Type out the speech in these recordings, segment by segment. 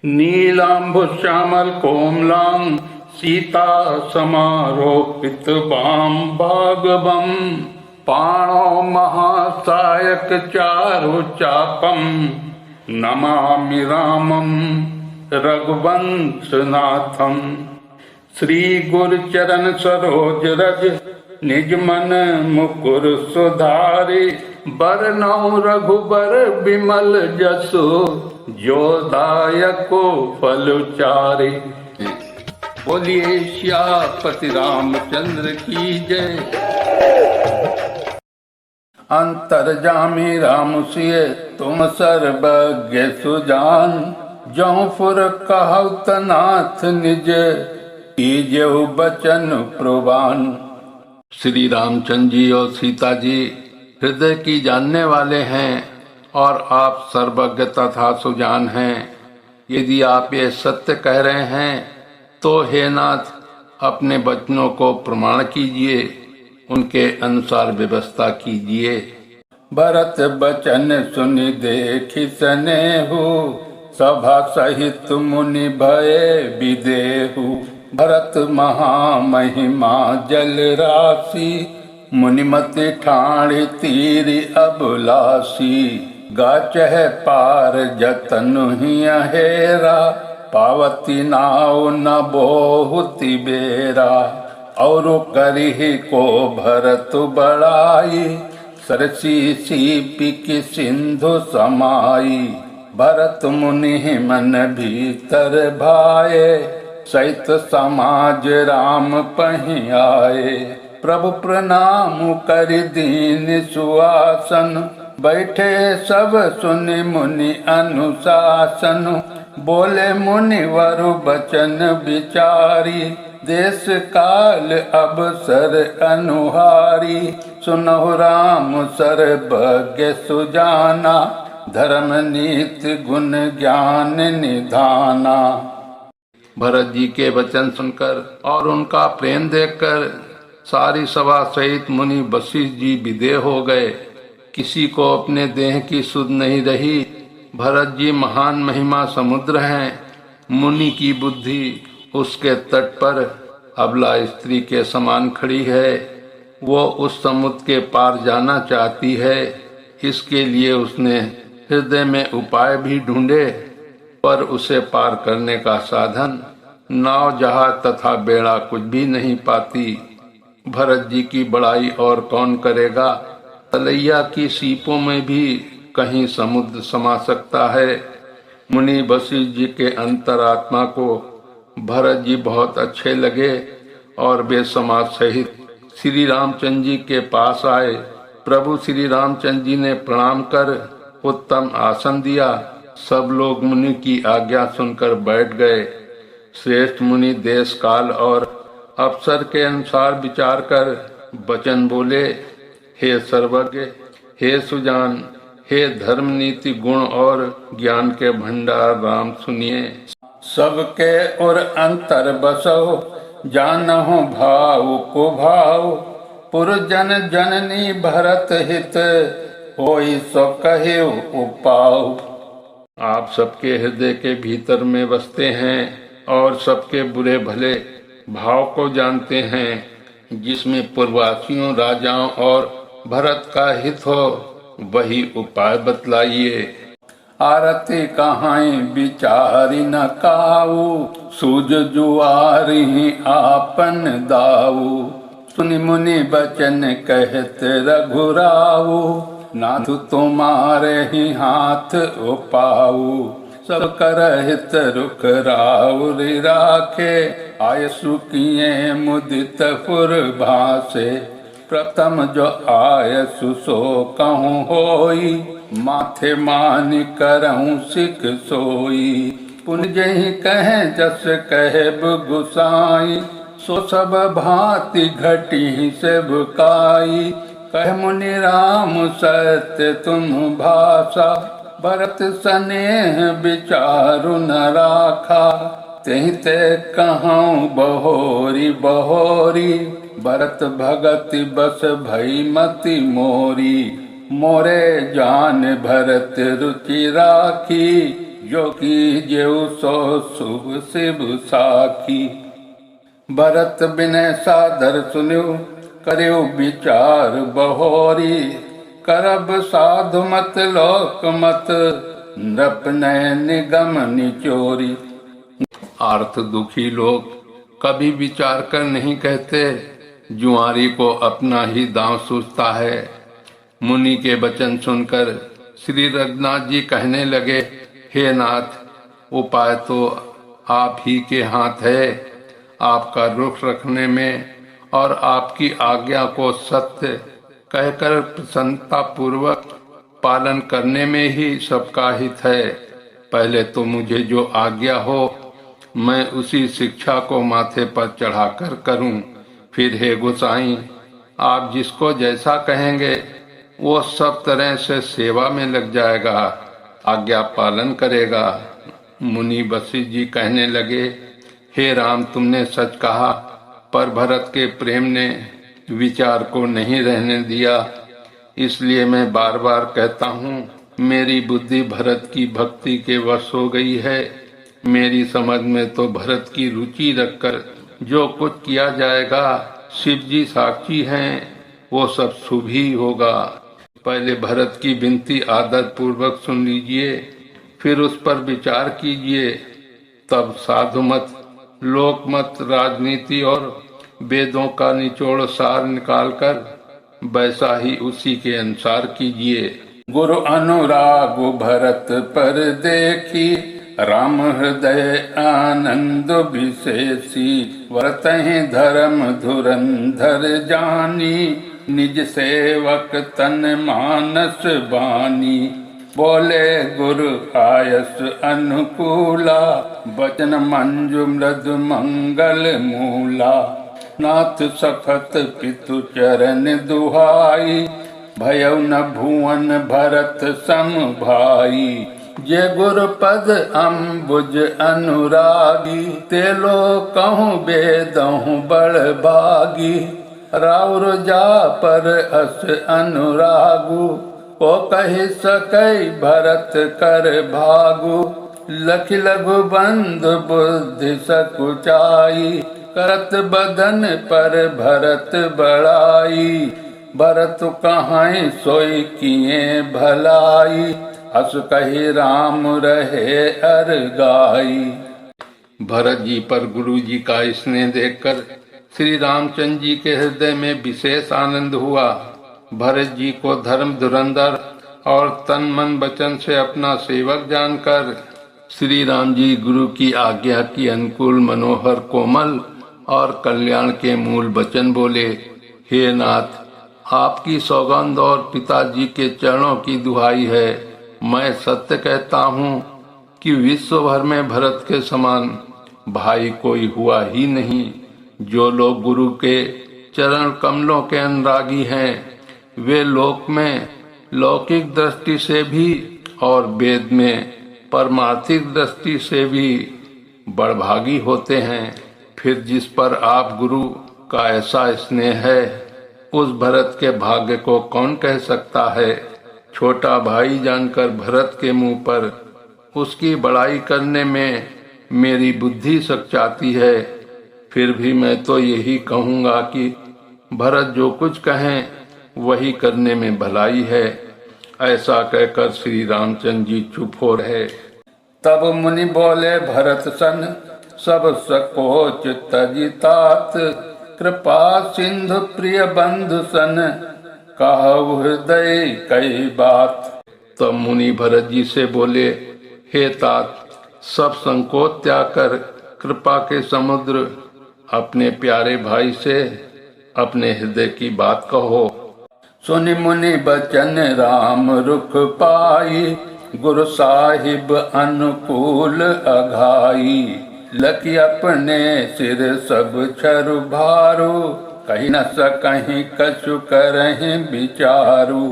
नीलाम्बुश्यामल कोमलां सीता समारोपित वाम भागवम पाणो महासायक चारु चापम नमामि रामं रघुवंशनाथम। श्री गुरु चरण सरोज रज निज मन मुकुर सुधारि बरनउँ रघुबर बिमल जसु जो दायको फल चारि। बोलिए सियापति रामचंद्र की जय। अंतर्जामी राम सिय तुम सर्वज्ञ सुजान जौं फुर कहत नाथ निज कीजहु बचन प्रवान। श्री रामचंद्र जी और सीता जी हृदय की जानने वाले हैं और आप सर्वज्ञ तथा सुजान हैं। यदि आप ये सत्य कह रहे हैं तो हे नाथ अपने वचनों को प्रमाण कीजिए, उनके अनुसार व्यवस्था कीजिए। भरत बचन सुनि देखि सनेहु सभा सहित मुनि भये विदेहु। भरत महामहिमा जल राशि मुनिमति ठाणी तीरि अभिलाषी। गाचह पार जतनु हिय हेरा पावती नाव न बोहुति बेरा। और करिहि को भरत बड़ाई सरसी सीपी की सिंधु समाई। भरत मुनि मन भीतर भाए सहित समाज राम पहि आए। प्रभु प्रणाम करि दीन सुआसन बैठे सब सुनि मुनि अनुशासन। बोले मुनि वरु बचन विचारी देश काल अवसर अनुहारी। सुनहु राम सर्वज्ञ सुजाना धर्म नीति गुण ज्ञान निधाना। भरत जी के वचन सुनकर और उनका प्रेम देखकर सारी सभा सहित मुनि वशिष्ठ जी विदेह हो गए। किसी को अपने देह की सुध नहीं रही। भरत जी महान महिमा समुद्र हैं। मुनि की बुद्धि उसके तट पर अबला स्त्री के समान खड़ी है। वो उस समुद्र के पार जाना चाहती है। इसके लिए उसने हृदय में उपाय भी ढूंढे, पर उसे पार करने का साधन नाव जहाज तथा बेड़ा कुछ भी नहीं पाती। भरत जी की बड़ाई और कौन करेगा। तलैया की सीपों में भी कहीं समुद्र समा सकता है। मुनि वशिष्ठ जी के अंतरात्मा को भरत जी बहुत अच्छे लगे और वे समाज सहित श्री रामचंद्र जी के पास आए। प्रभु श्री रामचंद्र जी ने प्रणाम कर उत्तम आसन दिया। सब लोग मुनि की आज्ञा सुनकर बैठ गए। श्रेष्ठ मुनि देश काल और अवसर के अनुसार विचार कर वचन बोले। हे सर्वज्ञ, हे सुजान, हे धर्म नीति गुण और ज्ञान के भंडार राम सुनिए। सबके और अंतर बसो जानहु भाव को भाव। पुरजन जननी भरत हित होई सो कहे उपाव। आप सबके हृदय के भीतर में बसते हैं और सबके बुरे भले भाव को जानते हैं, जिसमें पूर्ववासियों राजाओं और भरत का हित हो वही उपाय बतलाइए। आरती कहाई विचारी न काऊ सूझ जुआरी आपन दाऊ। सुनि मुनि बचन कहत रघुराऊ नाथ तुम्हारे ही हाथ उपाऊ। सब करहित रुख राउरि राखे आय सुकिए मुदित फुर भासे। प्रथम जो आय सुसो कहूँ होई माथे मान करऊँ सिख सोई। पुन जहि कहे जस कहब गुसाई सो सब भांति घटी से बुकाई। कह मुनि राम सत्य तुम भाषा भरत स्नेह विचारु न राखा। तेहि ते कहूँ बहोरी बहोरी भरत भगति बस भई मति मोरी। मोरे जान भरत रुचि राखी जो की जेऊ सो शुभ शिव साखी। भरत बिनय सादर सुन्यो करियो विचार बहोरी। करब साधु मत लोक मत नृप नय निगम निचोरी। आर्थ दुखी लोग कभी विचार कर नहीं कहते, जुआरी को अपना ही दांव सूझता है। मुनि के वचन सुनकर श्री रघुनाथ जी कहने लगे, हे नाथ, उपाय तो आप ही के हाथ है। आपका रुख रखने में और आपकी आज्ञा को सत्य कहकर प्रसन्नता पूर्वक पालन करने में ही सबका हित है। पहले तो मुझे जो आज्ञा हो मैं उसी शिक्षा को माथे पर चढ़ाकर करूं। फिर हे गोसाई, आप जिसको जैसा कहेंगे वो सब तरह से सेवा में लग जाएगा, आज्ञा पालन करेगा। मुनि वशिष्ठ जी कहने लगे, हे राम, तुमने सच कहा, पर भरत के प्रेम ने विचार को नहीं रहने दिया। इसलिए मैं बार बार कहता हूँ, मेरी बुद्धि भरत की भक्ति के वश हो गई है। मेरी समझ में तो भरत की रुचि रखकर जो कुछ किया जाएगा, शिव जी साक्षी हैं, वो सब शुभ ही होगा। पहले भरत की विनती आदर पूर्वक सुन लीजिए, फिर उस पर विचार कीजिए। तब साधु मत, लोक मत, राजनीति और वेदों का निचोड़ सार निकालकर वैसा ही उसी के अनुसार कीजिए। गुरु अनुराग भरत पर देखी, राम हृदय आनंद विशेषी। वर्तहि धर्म धुरंधर जानी, निज सेवक तन मानस बानी। बोले गुरु आयस अनुकूला, वचन मंजु मृदु मंगल मूला। नाथ सखत पितु चरण दुहाई, भयउ न भुवन भरत सम भाई। जे गुरु पद अम्बुज अनुरागी, तेलो कहूँ बेदहूँ बड़ भागी। राउर जा पर अस अनुरागु, को कहि सकै भरत कर भागु। लख लघु बंधु बुद्धि सकुचाई, करत बदन पर भरत बड़ाई। भरत कहाँ सोई किए भलाई, हस कही राम रहे अर गाई। भरत जी पर गुरु जी का स्नेह देखकर श्री रामचंद्र जी के हृदय में विशेष आनंद हुआ। भरत जी को धर्म धुरंधर और तन मन वचन से अपना सेवक जानकर श्री राम जी गुरु की आज्ञा की अनुकूल मनोहर कोमल और कल्याण के मूल वचन बोले, हे नाथ, आपकी सौगंध और पिताजी के चरणों की दुहाई है। मैं सत्य कहता हूँ कि विश्व भर में भरत के समान भाई कोई हुआ ही नहीं। जो लोग गुरु के चरण कमलों के अनुरागी हैं, वे लोक में लौकिक दृष्टि से भी और वेद में परमार्थिक दृष्टि से भी बड़भागी होते हैं। फिर जिस पर आप गुरु का ऐसा स्नेह है, उस भरत के भाग्य को कौन कह सकता है। छोटा भाई जानकर भरत के मुंह पर उसकी बड़ाई करने में मेरी बुद्धि सकचाती है। फिर भी मैं तो यही कहूँगा कि भरत जो कुछ कहें वही करने में भलाई है। ऐसा कहकर श्री रामचंद्र जी चुप हो रहे। तब मुनि बोले भरत सन, सब सकोच तजितात। कृपा सिंधु प्रिय बंधु सन, कहु हृदय कई बात। तब मुनि भरत जी से बोले, हे तात, सब संकोच त्याग कर कृपा के समुद्र अपने प्यारे भाई से अपने हृदय की बात कहो। सुनि मुनि बचन राम रुख पाई, गुरु साहिब अनुकूल अघाई। लकी अपने सिर सब छरु भारू, कहीं न सकहीं कछु करहीं विचारू।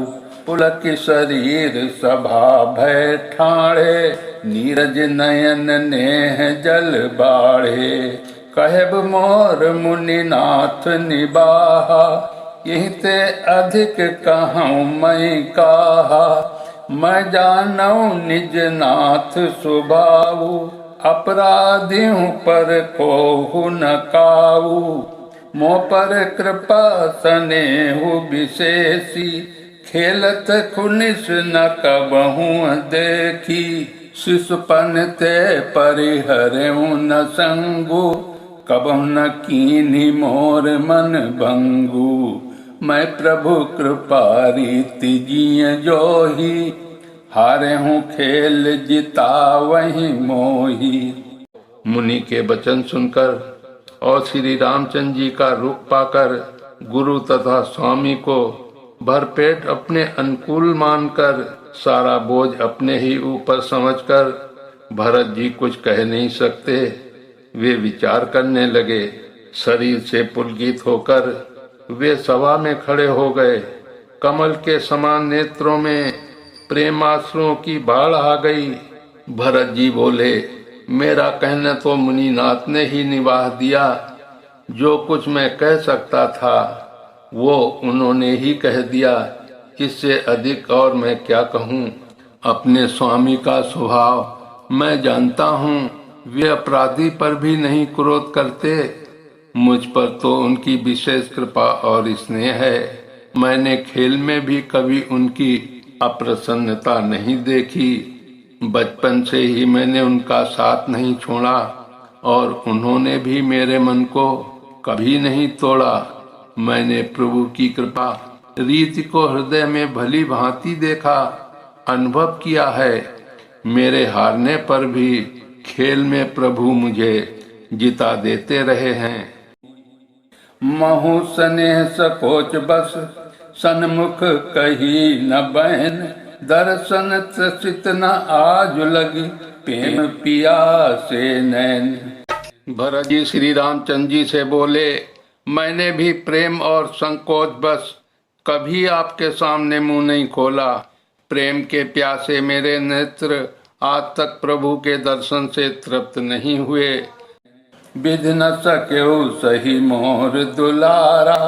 पुलक शरीर सभा भय ठाणे, नीरज नयन नेह जल बाढ़े। कहब मोर मुनिनाथ निबाहा, यही ते अधिक कहूँ मैं काहा। मैं जानऊ निज नाथ स्वभाव, अपराधियों पर कोहु न काऊ, मोह पर कृपा स्नेहु विशेषी, खेलत खुनिस न कबहू देखी, शिशुपन ते परिहरऊ न संगु, कबहु न कीन्ही मोर मन भंगु, मैं प्रभु कृपा रीति जिय जोही, हारे हूँ खेल जिता वही मोही। मुनि के वचन सुनकर और श्री रामचंद्र जी का रुख पाकर गुरु तथा स्वामी को भरपेट अपने अनुकूल मानकर सारा बोझ अपने ही ऊपर समझकर भरत जी कुछ कह नहीं सकते। वे विचार करने लगे। शरीर से पुलकित होकर वे सभा में खड़े हो गए। कमल के समान नेत्रों में प्रेमाश्रुओं की बाढ़ आ गई। भरत जी बोले, मेरा कहना तो मुनिनाथ ने ही निवाह दिया। जो कुछ मैं कह सकता था वो उन्होंने ही कह दिया। इससे अधिक और मैं क्या कहूँ। अपने स्वामी का स्वभाव मैं जानता हूँ। वे अपराधी पर भी नहीं क्रोध करते। मुझ पर तो उनकी विशेष कृपा और स्नेह है। मैंने खेल में भी कभी उनकी अप्रसन्नता नहीं देखी। बचपन से ही मैंने उनका साथ नहीं छोड़ा और उन्होंने भी मेरे मन को कभी नहीं तोड़ा। मैंने प्रभु की कृपा रीति को हृदय में भली भांति देखा, अनुभव किया है। मेरे हारने पर भी खेल में प्रभु मुझे जिता देते रहे हैं। महु स्नेह सकोच बस सन्मुख कही न बहन, दर्शन त्रसित न आज लगी, प्रेम पिया से नैन। भरत जी श्री रामचंद्र जी से बोले, मैंने भी प्रेम और संकोच बस कभी आपके सामने मुंह नहीं खोला। प्रेम के प्यासे मेरे नेत्र आज तक प्रभु के दर्शन से तृप्त नहीं हुए। विध न सक्यो सही मोर दुलारा,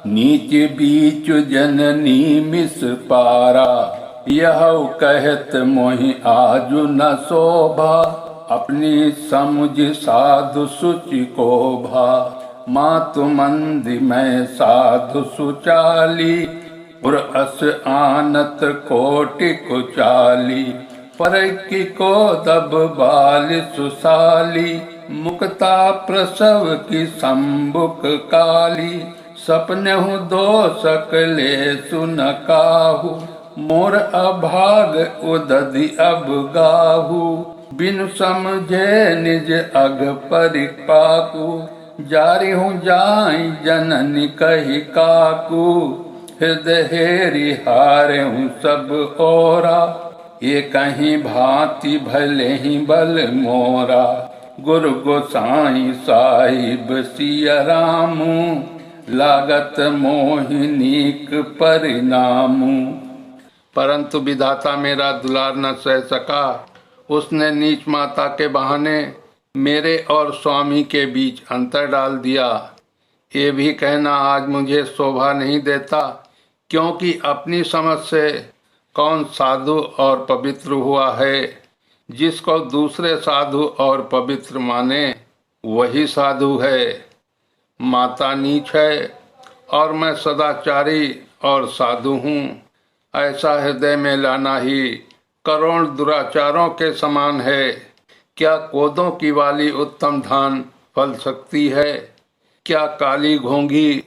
नीच बीच जननी मिस पारा। यह कहत मोहि आजु न शोभा, अपनी समुझ साधु सुचि को भा। मातु मंदी मैं साधु सुचाली, पुर अस आनत कोटि कुचाली। पर की को दब बाल सुसाली, मुक्ता प्रसव की संबुक काली। सपनेहु दो सकले सुन काहू, मोर अभाग उदधि अब गाहू। बिनु समझे निज अग परिपाकू, जारी हूँ जाई जननी कही काकू। हृदय हेरी हारे हूँ सब ओरा, ये कहीं भांति भले ही बल मोरा। गुरु गोसाई साहिब सिया रामू, लागत मोहिनीक परिणामू। परंतु विधाता मेरा दुलार न सह सका। उसने नीच माता के बहाने मेरे और स्वामी के बीच अंतर डाल दिया। ये भी कहना आज मुझे शोभा नहीं देता, क्योंकि अपनी समझ से कौन साधु और पवित्र हुआ है। जिसको दूसरे साधु और पवित्र माने वही साधु है। माता नीच है और मैं सदाचारी और साधु हूँ। ऐसा हृदय में लाना ही करोड़ दुराचारों के समान है। क्या कोदों की वाली उत्तम धान फल सकती है? क्या काली घोंघी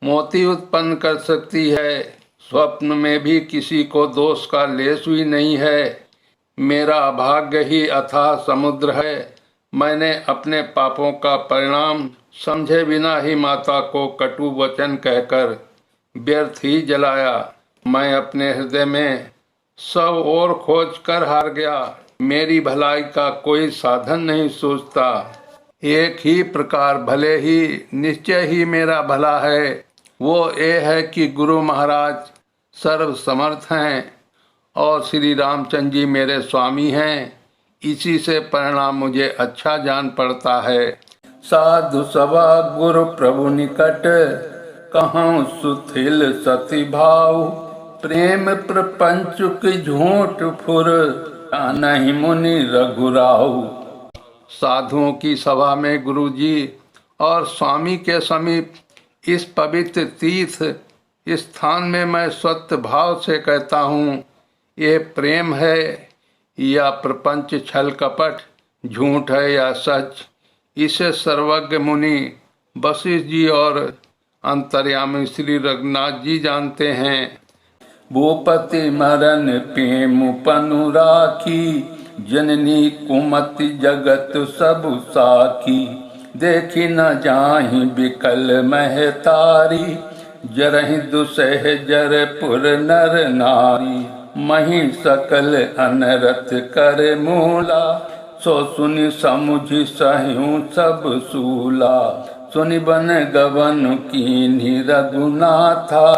मोती उत्पन्न कर सकती है? स्वप्न में भी किसी को दोष का लेश भी नहीं है। मेरा अभाग्य ही अथाह समुद्र है। मैंने अपने पापों का परिणाम समझे बिना ही माता को कटु वचन कहकर व्यर्थ ही जलाया। मैं अपने हृदय में सब ओर खोज कर हार गया। मेरी भलाई का कोई साधन नहीं सोचता। एक ही प्रकार भले ही निश्चय ही मेरा भला है। वो ये है कि गुरु महाराज सर्व समर्थ हैं और श्री रामचंद्र जी मेरे स्वामी हैं। इसी से परिणाम मुझे अच्छा जान पड़ता है। साधु सभा गुरु प्रभु निकट, कहूँ सुथिल सती भाव। प्रेम प्रपंच की झूठ फुर, नहीं मुनि रघुराऊ। साधुओं की सभा में गुरुजी और स्वामी के समीप इस पवित्र तीर्थ स्थान में मैं सत्य भाव से कहता हूँ, ये प्रेम है या प्रपंच छल कपट, झूठ है या सच, इसे सर्वज्ञ मुनि वशिष्ठ जी और अंतर्यामी श्री रघुनाथ जी जानते हैं। भूपति मरण प्रेम पनु राखी, जननी कुमति जगत सब साखी। देखी न जाहि बिकल महतारी, जरहि दुसह जरपुर नर नारी। मही सकल अनरथ कर मूला, सो सुनि समुझि सहु सब सूला। सुनि बन गवन कीन्ही रघुनाथा,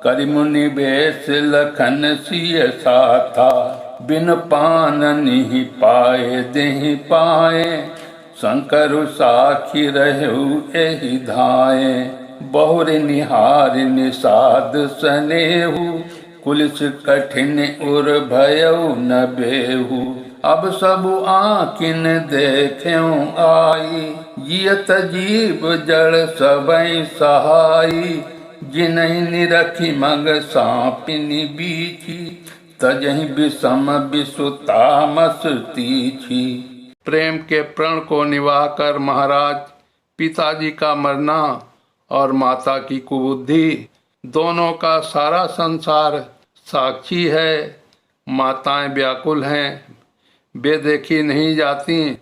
करि मुनि बेश लखन सिय साथा। बिन पान निहि पाए देहि पाए, शंकर साखी रहु एहि धाये। बहुरि निहार निषाद सनेहु, कुलिस कठिन उर भयउ न बेहु। अब सब आँखिन देखेऊ आई, जियत जीव जड़ सबई सहाई। जिनहि निरखी मग सापिनी बीछी, तजहि विषम विसुतामस तीछी। प्रेम के प्रण को निवाह कर महाराज, पिताजी का मरना और माता की कुबुद्धि, दोनों का सारा संसार साक्षी है। माताएं व्याकुल हैं, वे देखी नहीं जाती।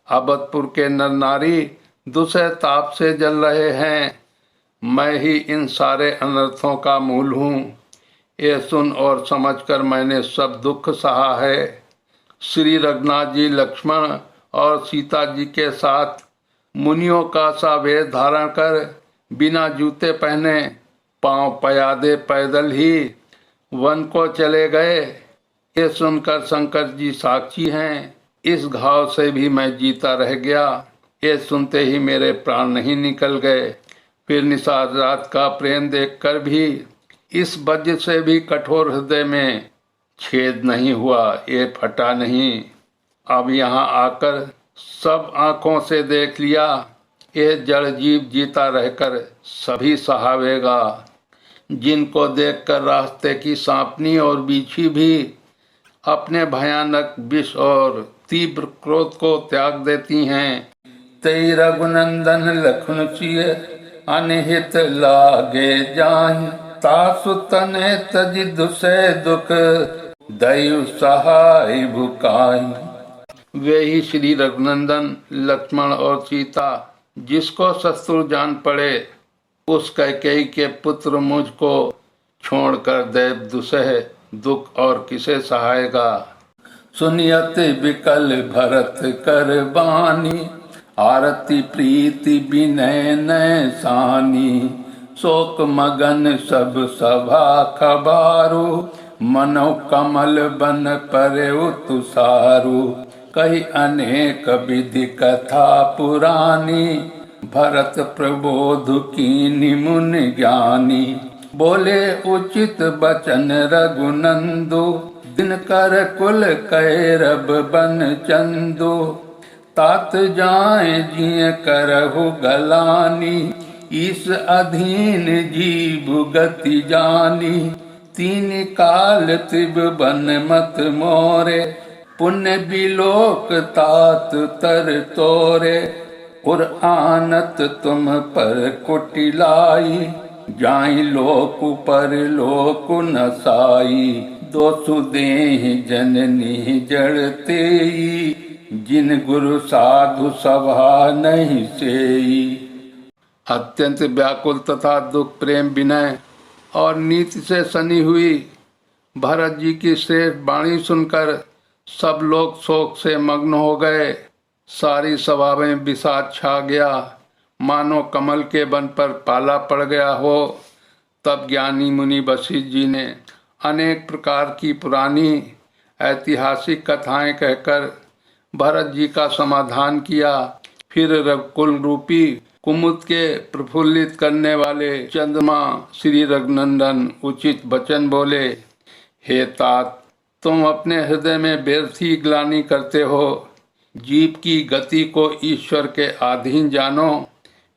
अबतपुर के नर नारी दूसरे ताप से जल रहे हैं। मैं ही इन सारे अनर्थों का मूल हूँ। ये सुन और समझकर मैंने सब दुख सहा है। श्री रघुनाथ जी लक्ष्मण और सीता जी के साथ मुनियों का सा वेश धारण कर, बिना जूते पहने, पांव पयादे पैदल ही वन को चले गए। ये सुनकर शंकर जी साक्षी हैं। इस घाव से भी मैं जीता रह गया। ये सुनते ही मेरे प्राण नहीं निकल गए। फिर निषाद रात का प्रेम देखकर भी इस वज्र से भी कठोर हृदय में छेद नहीं हुआ, ये फटा नहीं। अब यहाँ आकर सब आंखों से देख लिया, ये जड़ जीव जीता रहकर सभी सहावेगा। जिनको देखकर रास्ते की सांपनी और बिच्छी भी अपने भयानक विष और तीव्र क्रोध को त्याग देती हैं। तै रघुनंदन लखन सिय, अनहित लागे जाहि। तासु तने तजि दुसै दुख, दयु सहाय भुकाहि। वे ही श्री रघुनंदन लक्ष्मण और सीता, जिसको शत्रु जान पड़े, उस कैकेयी के पुत्र मुझको छोड़कर दैव दुसह दुख और किसे सहायगा। सुनियत विकल भरत कर बानी, आरती प्रीति विनय नय सानी। शोक मगन सब सभा खबारू, मनो कमल बन परेउ तुषारू। कही अनेक विधि कथा पुरानी, भरत प्रबोध कीन्ही मुनि ज्ञानी। बोले उचित बचन रघुनंदु, दिनकर कुल कैरब बन चंदु। तात जाए जिय करहु गलानी, ईस अधीन जीव गति जानी। तीन काल त्रिब बन मत मोरे, पुण्य बिलोक तात तर तोरे। उर आनत तुम पर कुटिलाई, जाई लोक पर लोक न साई। दोसु देहि जननी जड़तेई, जिन गुरु साधु सभा नहीं सेई। अत्यंत व्याकुल तथा दुख प्रेम विनय और नीति से सनी हुई भरत जी की श्रेष्ठ वाणी सुनकर सब लोग शोक से मग्न हो गए। सारी सभा में विषाद छा गया, मानो कमल के वन पर पाला पड़ गया हो। तब ज्ञानी मुनि वशिष्ठ जी ने अनेक प्रकार की पुरानी ऐतिहासिक कथाएं कहकर भरत जी का समाधान किया। फिर रघुकुल रूपी कुमुद के प्रफुल्लित करने वाले चंद्रमा श्री रघुनंदन उचित वचन बोले, हे तात, तुम अपने हृदय में व्यर्थी ग्लानि करते हो। जीव की गति को ईश्वर के अधीन जानो।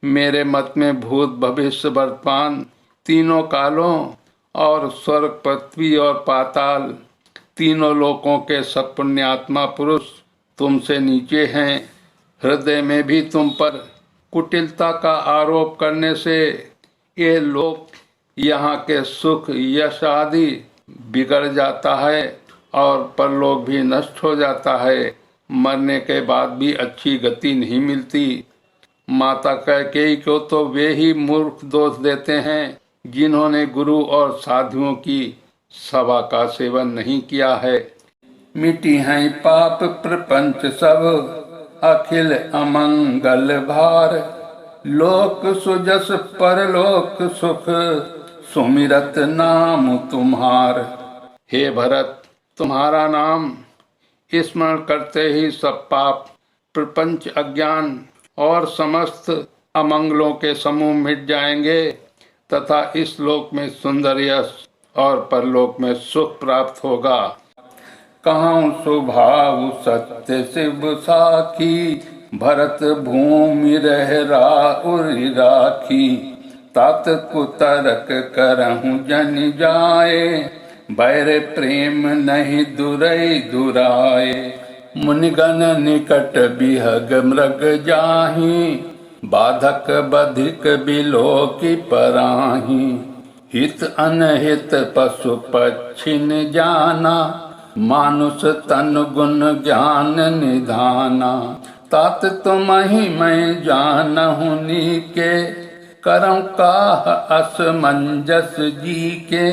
मेरे मत में भूत भविष्य वर्तमान तीनों कालों और स्वर्ग पृथ्वी और पाताल तीनों लोकों के सब पुण्यात्मा पुरुष तुमसे नीचे हैं। हृदय में भी तुम पर कुटिलता का आरोप करने से ये लोक यहाँ के सुख यश आदि बिगड़ जाता है और परलोक भी नष्ट हो जाता है। मरने के बाद भी अच्छी गति नहीं मिलती। माता कैकेयी को तो वे ही मूर्ख दोष देते हैं जिन्होंने गुरु और साधुओं की सभा का सेवन नहीं किया है। मिटी हैं पाप प्रपंच सब अखिल अमंगल भार। लोक सुजस परलोक सुख सुमिरत नाम तुम्हार। हे भरत, तुम्हारा नाम स्मरण करते ही सब पाप प्रपंच अज्ञान और समस्त अमंगलों के समूह मिट जाएंगे तथा इस लोक में सुंदर यश और परलोक में सुख प्राप्त होगा। कहूँ स्वभाव सत्य शिव साखी, भरत भूमि रह राखी। तात कुतरक करहूँ जन जाए, बैर प्रेम नहीं दुरई दुराए। मुनिगण निकट बिहग मृग जाही, बाधक बधिक बिलो की पराही। हित अनहित पशु पक्षी न जाना, मानुष तन गुण ज्ञान निधाना। तात तुम ही मैं जानहु नीके, करम काह असमंजस जी के।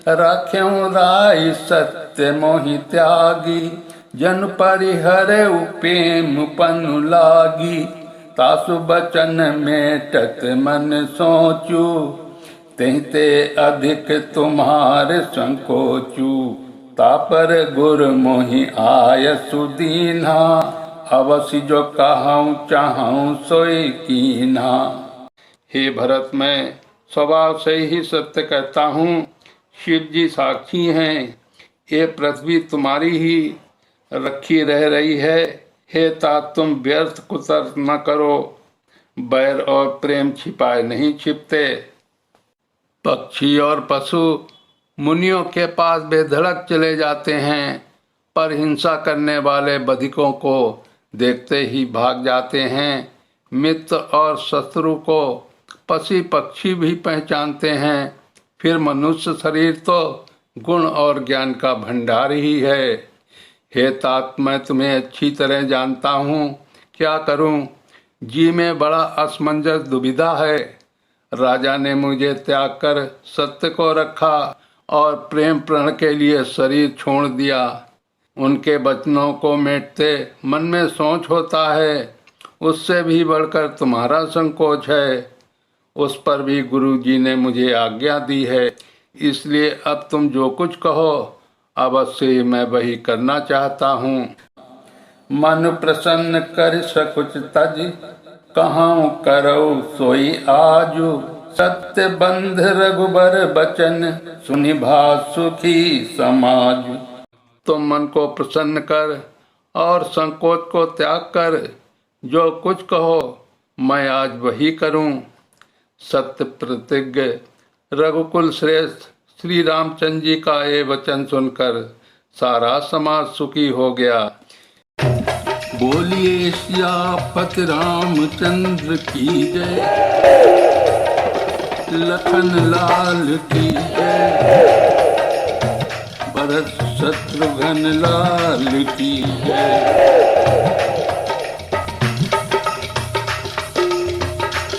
राख्यों राय सत्य मोहि त्यागी, जन परिहरे प्रेम पनु लागी। तासु बचन मेटत मन सोचू, तेते अधिक तुम्हारे संकोचू। तापर गुर मोहि आय सुदीना, अवश्य जो कहूँ चाहूँ सोई कीना। हे भरत, मैं स्वभाव से ही सत्य कहता हूँ। शिव जी साक्षी हैं। ये पृथ्वी तुम्हारी ही रखी रह रही है। हे तात, तुम व्यर्थ कुतर्क न करो। बैर और प्रेम छिपाए नहीं छिपते। पक्षी और पशु मुनियों के पास बेधड़क चले जाते हैं, पर हिंसा करने वाले बधिकों को देखते ही भाग जाते हैं। मित्र और शत्रु को पशु पक्षी भी पहचानते हैं। फिर मनुष्य शरीर तो गुण और ज्ञान का भंडार ही है। हे तात, मैं तुम्हें अच्छी तरह जानता हूँ, क्या करूँ? जी में बड़ा असमंजस दुविधा है। राजा ने मुझे त्याग कर सत्य को रखा और प्रेम प्रण के लिए शरीर छोड़ दिया। उनके वचनों को मेटते मन में सोच होता है, उससे भी बढ़कर तुम्हारा संकोच है। उस पर भी गुरु जी ने मुझे आज्ञा दी है, इसलिए अब तुम जो कुछ कहो अवश्य मैं वही करना चाहता हूँ। मन प्रसन्न कर सकुच तज, कहूँ करो सोई आजू। सत्य बंध रघुबर बचन, सुनि भाव सुखी समाज। तुम मन को प्रसन्न कर और संकोच को त्याग कर जो कुछ कहो मैं आज वही करूं। सत्य प्रतिज्ञ रघुकुल श्रेष्ठ श्री रामचंद्र जी का ये वचन सुनकर सारा समाज सुखी हो गया। बोलिए सियापति रामचंद्र की जय, लखन लाल की जय, भरत शत्रुघ्न लाल की जय।